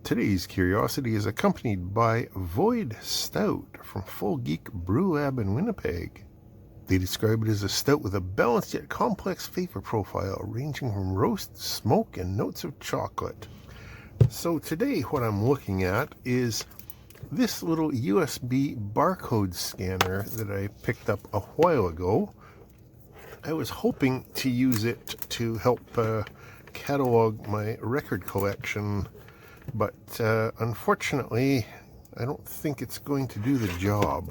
Today's curiosity is accompanied by Void Stout from Full Geek Brew Lab in Winnipeg. They describe it as a stout with a balanced yet complex flavor profile ranging from roast, smoke, and notes of chocolate. So today what I'm looking at is this little USB barcode scanner that I picked up a while ago. I was hoping to use it to help catalog my record collection, but unfortunately I don't think it's going to do the job.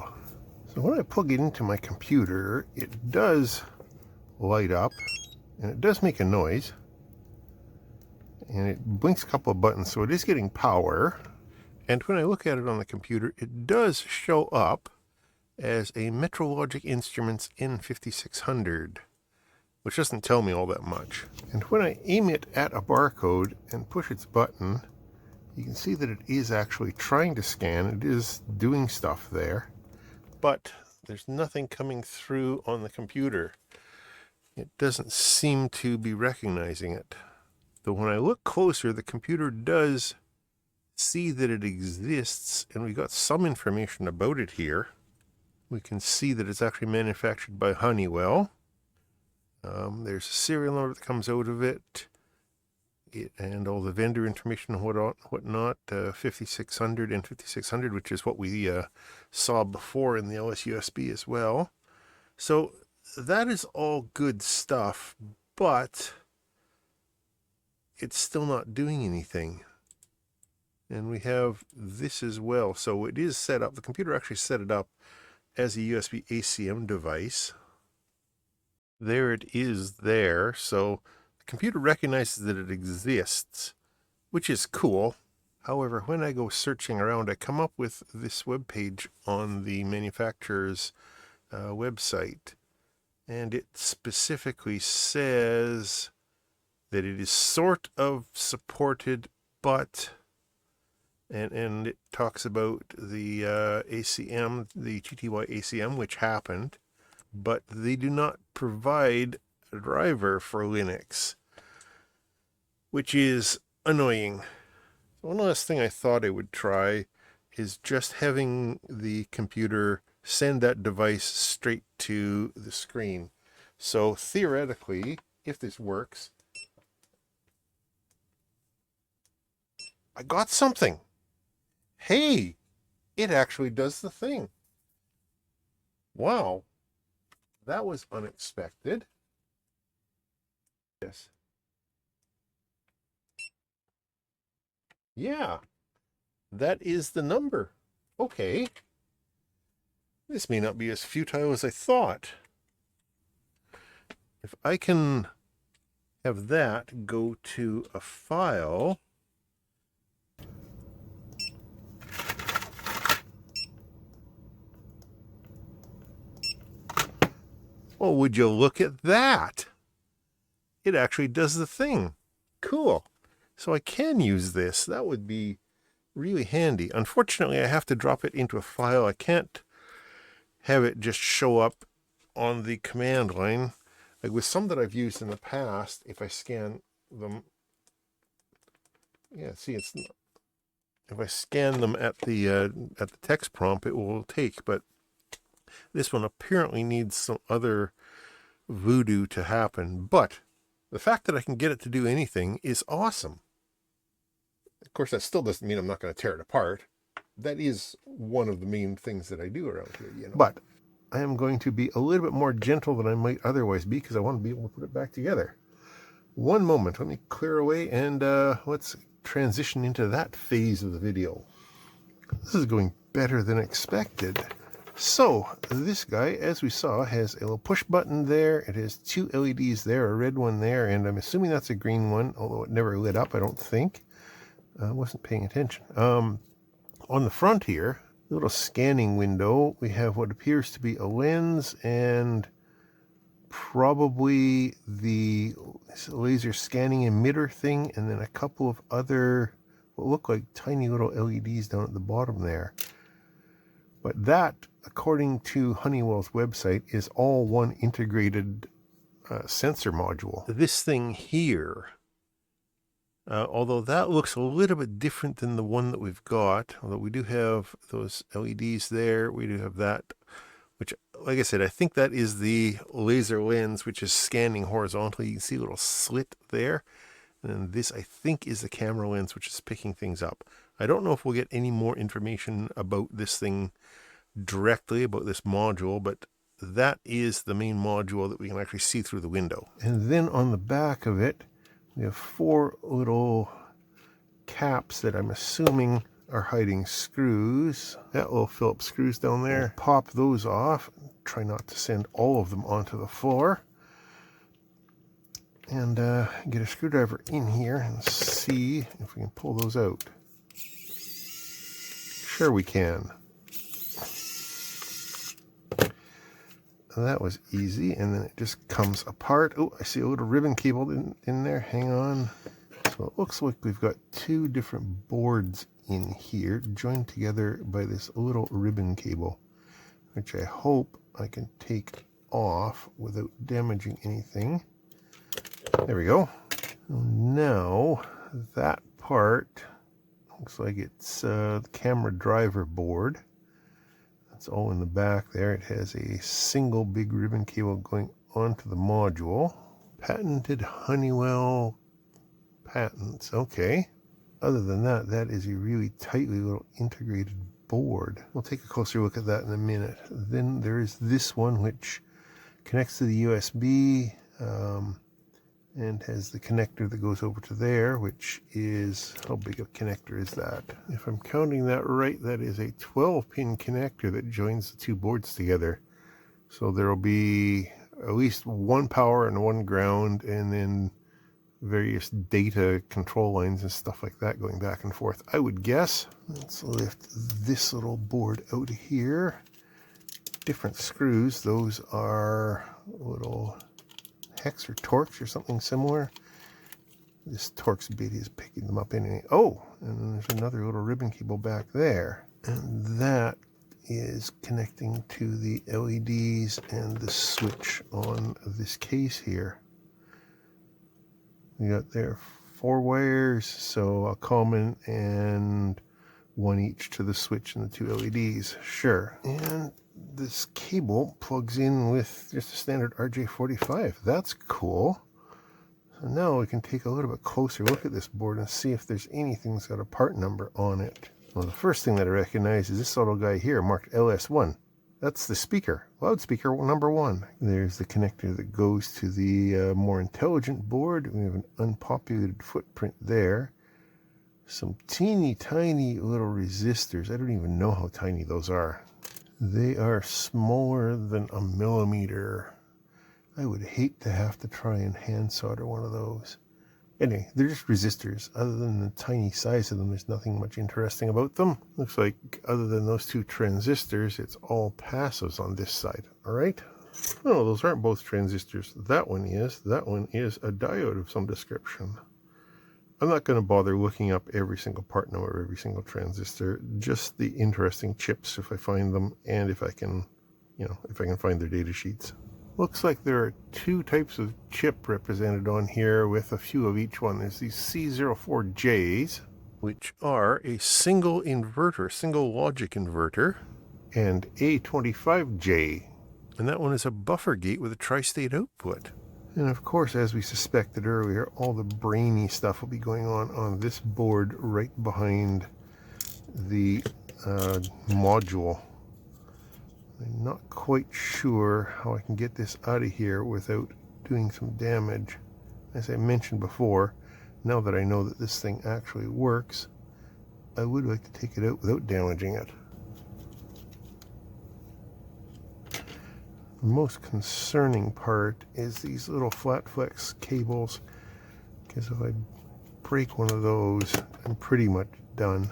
So when I plug it into my computer, it does light up and it does make a noise and it blinks a couple of buttons, so it is getting power. And when I look at it on the computer, it does show up as a Metrologic Instruments N5600, which doesn't tell me all that much. And when I aim it at a barcode and push its button, you can see that it is actually trying to scan. It is doing stuff there, but there's nothing coming through on the computer. It doesn't seem to be recognizing it. Though when I look closer, the computer does see that it exists, and we got some information about it here. We can see that it's actually manufactured by Honeywell. There's a serial number that comes out of it. And all the vendor information and whatnot, 5600 and 5600, which is what we saw before in the LSUSB as well. So that is all good stuff, but it's still not doing anything. And we have this as well. So it is set up, the computer actually set it up as a USB ACM device. There it is there. So the computer recognizes that it exists, which is cool. However, when I go searching around, I come up with this web page on the manufacturer's website, and it specifically says that it is sort of supported, but and it talks about the ACM, the GTY ACM, which happened, but they do not provide a driver for Linux, which is annoying. One last thing I thought I would try is just having the computer send that device straight to the screen. So theoretically, if this works, I got something. Hey, it actually does the thing. Wow, that was unexpected. Yes. Yeah, that is the number. Okay. This may not be as futile as I thought. If I can have that go to a file. Well, would you look at that? It actually does the thing. Cool. So I can use this. That would be really handy. Unfortunately, I have to drop it into a file. I can't have it just show up on the command line. Like with some that I've used in the past, if I scan them, yeah, see, it's not, if I scan them at the text prompt, it will take, but this one apparently needs some other voodoo to happen. But the fact that I can get it to do anything is awesome. Of course, that still doesn't mean I'm not going to tear it apart. That is one of the main things that I do around here, you know. But I am going to be a little bit more gentle than I might otherwise be, because I want to be able to put it back together. One moment, let me clear away, and let's transition into that phase of the video. This is going better than expected. So this guy, as we saw, has a little push button there. It has two LEDs there, a red one there, and I'm assuming that's a green one, although it never lit up, I don't think. I wasn't paying attention. On the front here, a little scanning window, we have what appears to be a lens and probably the laser scanning emitter thing, and then a couple of other what look like tiny little LEDs down at the bottom there. But that, according to Honeywell's website, is all one integrated sensor module. This thing here Although that looks a little bit different than the one that we've got. Although we do have those LEDs there. We do have that, which, like I said, I think that is the laser lens, which is scanning horizontally. You can see a little slit there. And this, I think, is the camera lens, which is picking things up. I don't know if we'll get any more information about this thing directly, about this module, but that is the main module that we can actually see through the window. And then on the back of it, we have 4 little caps that I'm assuming are hiding screws. That little Phillips screws down there. Pop those off. Try not to send all of them onto the floor. And get a screwdriver in here and see if we can pull those out. Sure we can. That was easy, and then it just comes apart. Oh, I see a little ribbon cable in there. Hang on. So it looks like we've got 2 different boards in here joined together by this little ribbon cable, which I hope I can take off without damaging anything. There we go. Now that part looks like it's the camera driver board. That's all in the back there. It has a single big ribbon cable going onto the module. Patented Honeywell patents. Okay. Other than that, that is a really tightly little integrated board. We'll take a closer look at that in a minute. Then there is this one which connects to the USB and has the connector that goes over to there, which is, how big a connector is that? If I'm counting that right, that is a 12-pin connector that joins the 2 boards together. So there will be at least 1 power and 1 ground, and then various data control lines and stuff like that going back and forth, I would guess. Let's lift this little board out of here. Different screws. Those are little hex or Torx or something similar. This Torx bit is picking them up anyway. Oh, and then there's another little ribbon cable back there. And that is connecting to the LEDs and the switch on this case here. We got there 4 wires, so a common and 1 each to the switch and the 2 LEDs. Sure. And this cable plugs in with just a standard RJ45. That's cool. So now we can take a little bit closer look at this board and see if there's anything that's got a part number on it. Well, the first thing that I recognize is this little guy here marked LS1. That's the speaker, loudspeaker number 1. There's the connector that goes to the more intelligent board. We have an unpopulated footprint there. Some teeny tiny little resistors. I don't even know how tiny those are. They are smaller than a millimeter. I would hate to have to try and hand solder one of those. Anyway, they're just resistors. Other than the tiny size of them, there's nothing much interesting about them. Looks like other than those 2 transistors, it's all passives on this side. All right? No, those aren't both transistors. That one is. That one is a diode of some description. I'm not going to bother looking up every single part number, every single transistor, just the interesting chips if I find them, and if I can, if I can find their data sheets. Looks like there are 2 types of chip represented on here with a few of each one. There's these C04Js, which are a single inverter, single logic inverter, and A25J, and that one is a buffer gate with a tri-state output. And of course, as we suspected earlier, all the brainy stuff will be going on this board right behind the module. I'm not quite sure how I can get this out of here without doing some damage. As I mentioned before, now that I know that this thing actually works, I would like to take it out without damaging it. The most concerning part is these little flat flex cables, because if I break one of those, I'm pretty much done.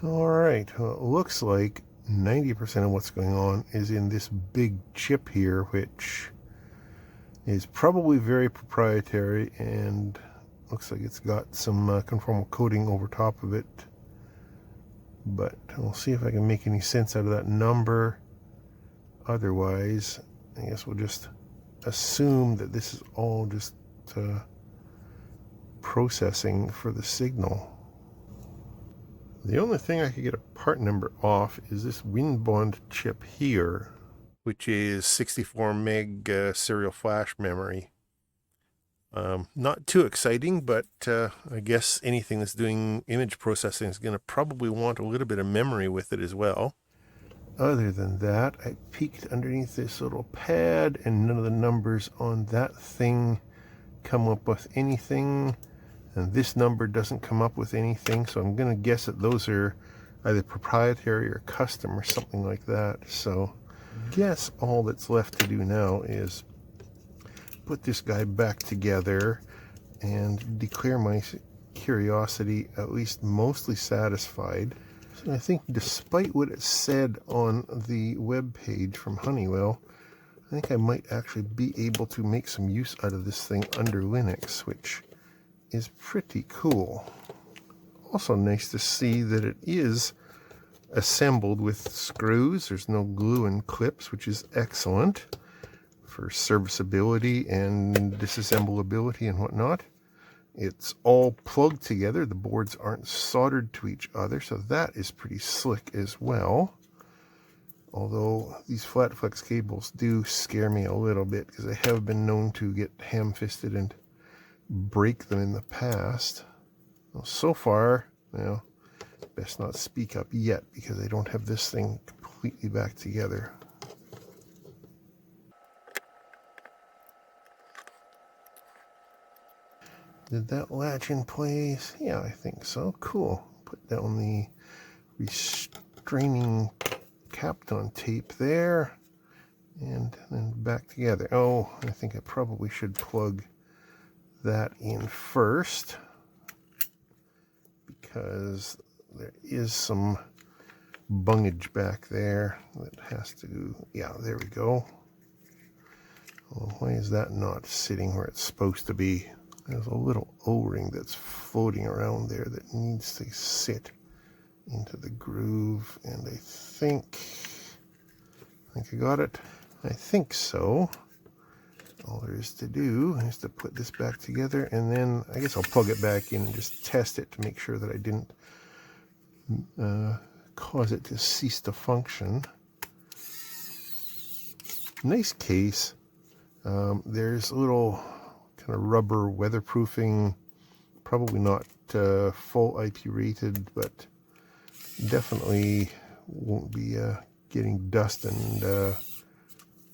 Alright, well, it looks like 90% of what's going on is in this big chip here, which is probably very proprietary and looks like it's got some conformal coating over top of it. But we'll see if I can make any sense out of that number. Otherwise, I guess we'll just assume that this is all just processing for the signal. The only thing I could get a part number off is this WinBond chip here, which is 64 meg serial flash memory. Not too exciting, but I guess anything that's doing image processing is going to probably want a little bit of memory with it as well. Other than that, I peeked underneath this little pad, and none of the numbers on that thing come up with anything. And this number doesn't come up with anything, so I'm going to guess that those are either proprietary or custom or something like that. So I guess all that's left to do now is put this guy back together and declare my curiosity at least mostly satisfied. So I think despite what it said on the web page from Honeywell, I think I might actually be able to make some use out of this thing under Linux, which is pretty cool. Also nice to see that it is assembled with screws. There's no glue and clips, which is excellent for serviceability and disassemblability and whatnot. It's all plugged together. The boards aren't soldered to each other, so that is pretty slick as well. Although these flat flex cables do scare me a little bit, because I have been known to get ham-fisted and break them in the past. Well, so far, well, best not speak up yet, because I don't have this thing completely back together. Did that latch in place? Yeah, I think so. Cool. Put down the restraining Kapton tape there, and then back together. Oh, I think I probably should plug that in first, because there is some bungage back there that has to, yeah, there we go. Well, why is that not sitting where it's supposed to be? There's a little O-ring that's floating around there that needs to sit into the groove, and I think I got it. I think so. All there is to do is to put this back together, and then I guess I'll plug it back in and just test it to make sure that I didn't cause it to cease to function. Nice case. There's a little kind of rubber weatherproofing, probably not full IP rated, but definitely won't be getting dust and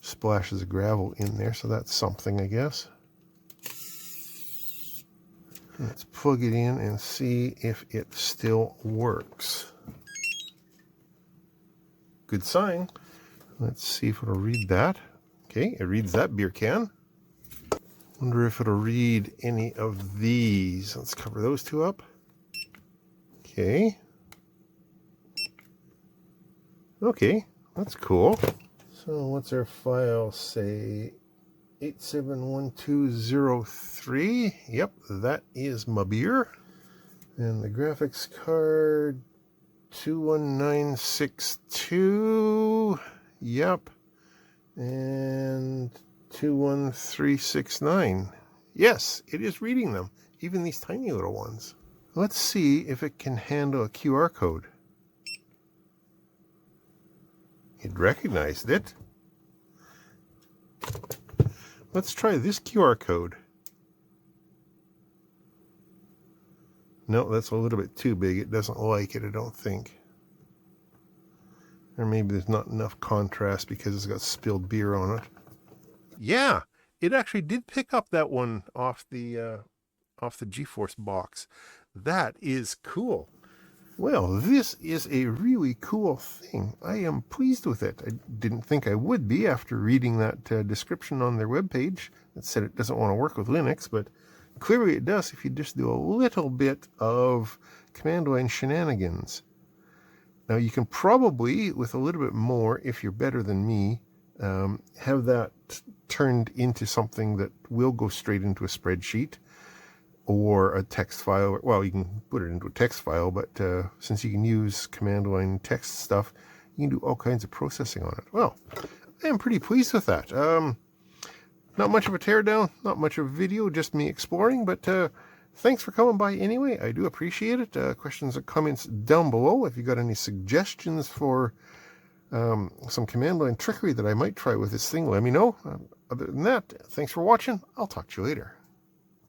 splashes of gravel in there, so that's something, I guess. Let's plug it in and see if it still works. Good sign. Let's see if it'll read that. Okay, it reads that beer can. Wonder if it'll read any of these. Let's cover those two up. Okay. Okay, that's cool. So what's our file say? 871203. Yep, that is my beer. And the graphics card 21962. Yep. And 21369. Yes, it is reading them, even these tiny little ones. Let's see if it can handle a QR code. It recognized it. Let's try this QR code. No, that's a little bit too big. It doesn't like it, I don't think. Or maybe there's not enough contrast because it's got spilled beer on it. Yeah, it actually did pick up that one off the GeForce box. That is cool. Well, this is a really cool thing. I am pleased with it. I didn't think I would be after reading that description on their webpage that said it doesn't want to work with Linux, but clearly it does if you just do a little bit of command line shenanigans. Now you can probably, with a little bit more, if you're better than me, have that turned into something that will go straight into a spreadsheet or a text file. Well, you can put it into a text file, but since you can use command line text stuff, you can do all kinds of processing on it. Well, I am pretty pleased with that. Not much of a teardown, not much of a video, just me exploring, but Thanks for coming by anyway. I do appreciate it. Questions or comments down below. If you got any suggestions for some command line trickery that I might try with this thing, let me know. Other than that, thanks for watching. I'll talk to you later.